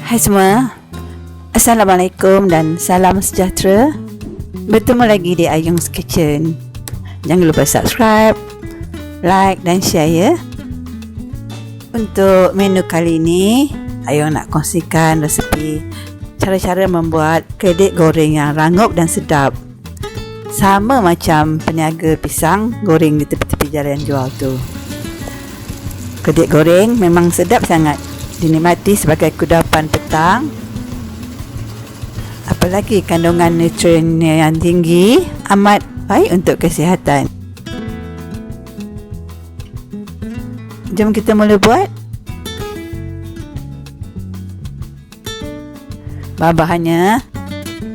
Hai semua, Assalamualaikum dan salam sejahtera. Bertemu lagi di Ayung's Kitchen. Jangan lupa subscribe, like dan share ya. Untuk menu kali ini, Ayung nak kongsikan resepi cara-cara membuat keledek goreng yang rangup dan sedap. Sama macam peniaga pisang goreng di tepi-tepi jalan jual tu. Keledek goreng memang sedap sangat, dinikmati sebagai kudapan petang. Apalagi kandungan nutriennya yang tinggi, amat baik untuk kesihatan. Jom kita mula buat. Bahan-bahannya,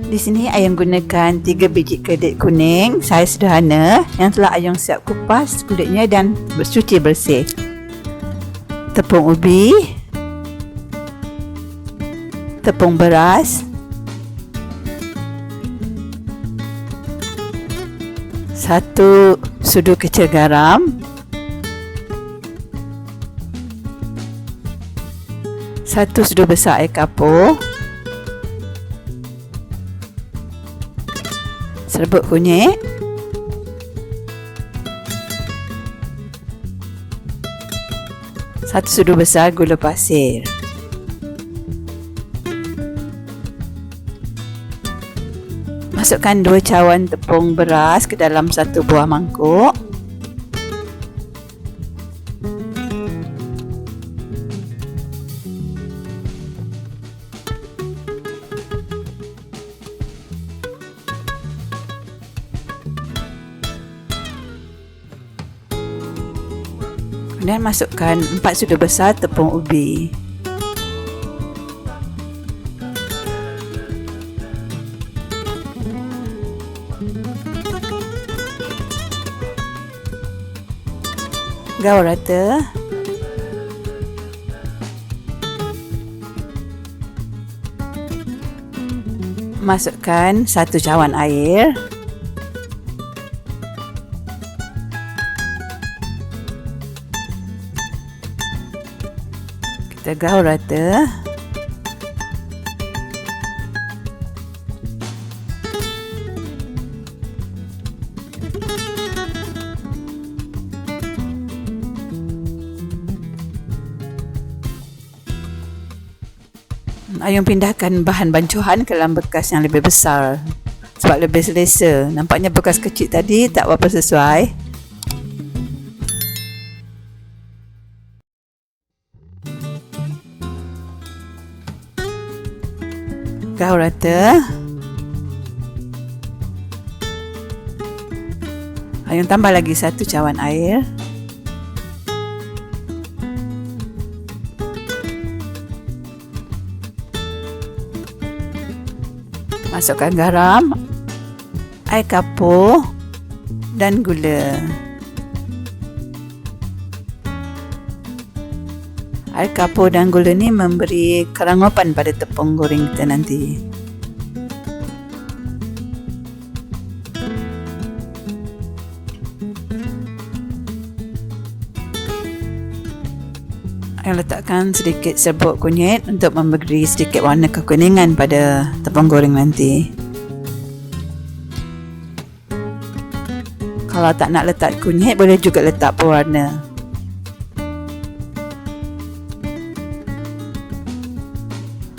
di sini Ayung gunakan 3 biji keledek kuning saiz sederhana yang telah Ayung siap kupas kulitnya dan bercuci bersih. Tepung ubi, tepung beras, 1 sudu kecil garam, 1 sudu besar air kapur, serbuk kunyit, satu sudu besar gula pasir. Masukkan 2 cawan tepung beras ke dalam 1 buah mangkuk. Kemudian masukkan 4 sudu besar tepung ubi. Gaul rata. Masukkan 1 cawan air. Kita gaul rata. Ayung pindahkan bahan bancuhan ke dalam bekas yang lebih besar sebab lebih selesa. Nampaknya bekas kecil tadi tak berapa sesuai. Gaul rata. Ayung tambah lagi 1 cawan air. Masukkan garam, air kapur dan gula. Air kapur dan gula ni memberi kerangupan pada tepung goreng kita nanti. Ayung letakkan sedikit serbuk kunyit untuk memberi sedikit warna kekuningan pada tepung goreng nanti. Kalau tak nak letak kunyit, boleh juga letak pewarna.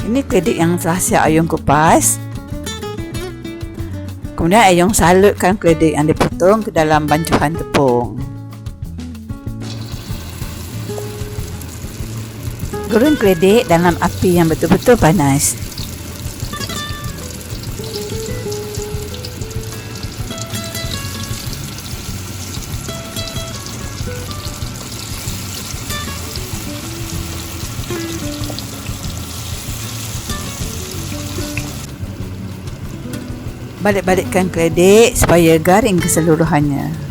Ini keledek yang telah siap Ayung kupas. Kemudian Ayung salutkan keledek yang dipotong ke dalam bancuhan tepung. Goreng keledek dalam api yang betul-betul panas. Balik-balikkan keledek supaya garing keseluruhannya.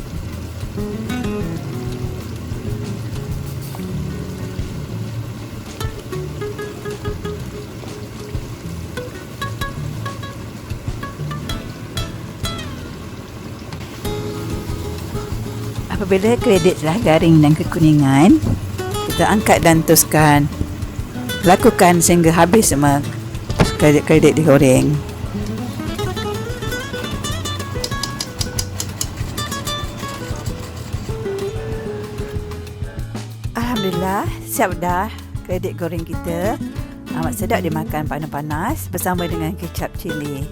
Apabila keledek telah garing dan kekuningan, kita angkat dan toskan Lakukan sehingga habis semua kredit digoreng. Alhamdulillah, siap dah kredit goreng kita. Amat sedap dimakan panas-panas bersama dengan kecap cili.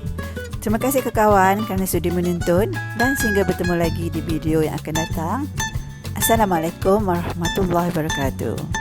Terima kasih ke kawan kerana sudi menonton dan sehingga bertemu lagi di video yang akan datang. Assalamualaikum warahmatullahi wabarakatuh.